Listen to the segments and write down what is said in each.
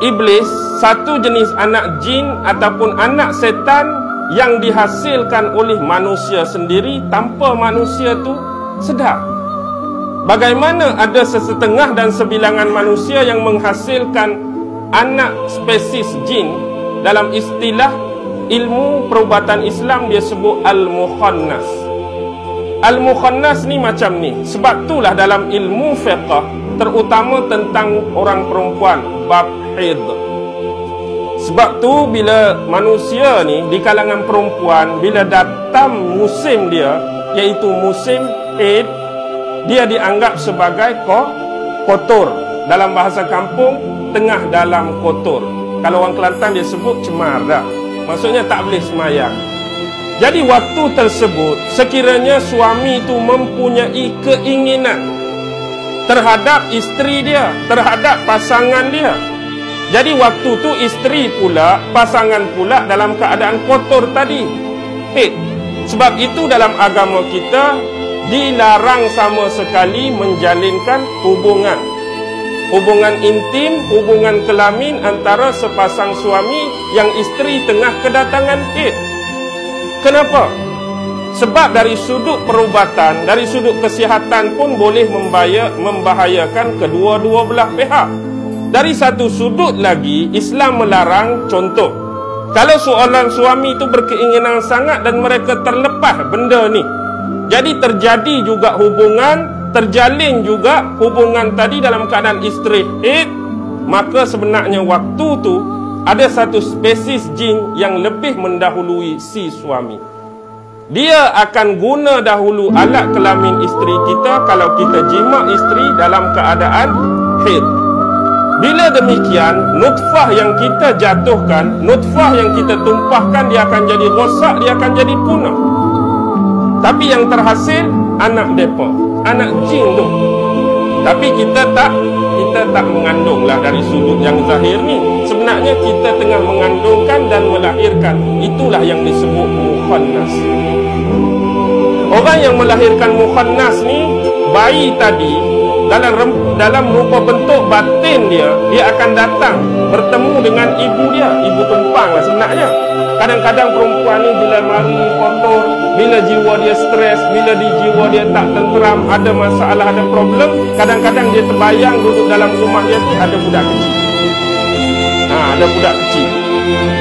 iblis satu jenis anak jin ataupun anak setan yang dihasilkan oleh manusia sendiri tanpa manusia tu sedar. Bagaimana ada sesetengah dan sebilangan manusia yang menghasilkan anak spesies jin, dalam istilah ilmu perubatan Islam dia sebut al-mukhannas. Al-mukhannas ni macam ni. Sebab itulah dalam ilmu fiqh, terutama tentang orang perempuan, bab haid. Sebab tu bila manusia ni di kalangan perempuan, bila datang musim dia, iaitu musim haid, dia dianggap sebagai kotor. Dalam bahasa kampung, tengah dalam kotor. Kalau orang Kelantan dia sebut cemar dah. Maksudnya tak boleh semayang. Jadi waktu tersebut, sekiranya suami itu mempunyai keinginan terhadap isteri dia, terhadap pasangan dia, jadi waktu tu isteri pula, pasangan pula dalam keadaan kotor tadi, haid. Sebab itu dalam agama kita dilarang sama sekali menjalinkan hubungan intim, hubungan kelamin antara sepasang suami yang isteri tengah kedatangan haid. Kenapa? Sebab dari sudut perubatan, dari sudut kesihatan pun boleh membahayakan kedua-dua belah pihak. Dari satu sudut lagi, Islam melarang. Contoh, kalau seorang suami itu berkeinginan sangat dan mereka terlepas benda ni, jadi terjadi juga hubungan, terjalin juga hubungan tadi dalam keadaan isteri haid, maka sebenarnya waktu tu ada satu spesies jin yang lebih mendahului si suami. Dia akan guna dahulu alat kelamin isteri kita kalau kita jima isteri dalam keadaan haid. Bila demikian, nutfah yang kita jatuhkan, nutfah yang kita tumpahkan, dia akan jadi rosak, dia akan jadi punah. Tapi yang terhasil anak depa, anak jin tu. Tapi kita tak mengandunglah dari sudut yang zahir ni. Sebenarnya kita tengah mengandungkan dan melahirkan. Itulah yang disebut mukhannas. Orang yang melahirkan mukhannas ni, bayi tadi dalam rupa bentuk batin dia akan datang bertemu dengan ibu dia, ibu tumpang lah sebenarnya. Kadang-kadang perempuan ni bila mari kotor, bila jiwa dia stres, bila jiwa dia tak tenteram, ada masalah, ada problem, kadang-kadang dia terbayang duduk dalam rumah dia tu ada budak kecil. Ada budak kecil.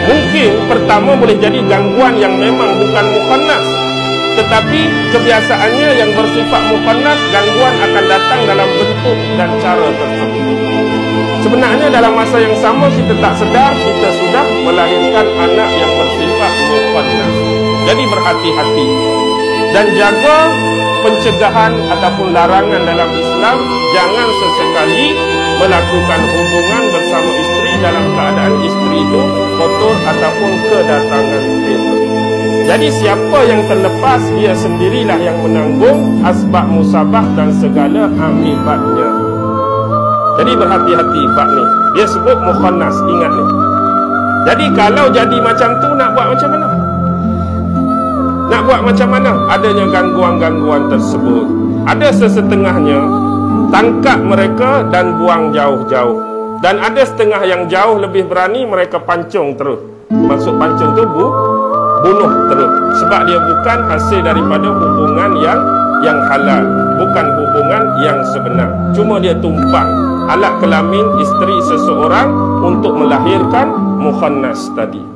Mungkin pertama boleh jadi gangguan yang memang bukan mukhannas, tetapi kebiasaannya yang bersifat mukhannas, gangguan akan datang dalam bentuk dan cara tersebut. Sebenarnya dalam masa yang sama kita tak sedar, kita sudah melahirkan anak yang bersifat mukhannas. Jadi berhati-hati dan jaga pencegahan ataupun larangan dalam Islam. Jangan sesekali melakukan hubungan bersama isteri dalam keadaan isteri itu kotor ataupun kedatangan haid. Jadi siapa yang terlepas, dia sendirilah yang menanggung asbab musabah dan segala akibatnya. Jadi berhati-hati bab ni. Dia sebut mukhannas, ingat ni. Jadi kalau jadi macam tu, nak buat macam mana? Nak buat macam mana? Adanya gangguan-gangguan tersebut. Ada sesetengahnya tangkap mereka dan buang jauh-jauh. Dan ada setengah yang jauh lebih berani, mereka pancung terus. Maksud pancung tu bunuh terus. Sebab dia bukan hasil daripada hubungan yang halal, bukan hubungan yang sebenar. Cuma dia tumpang alat kelamin isteri seseorang untuk melahirkan mukhannas tadi.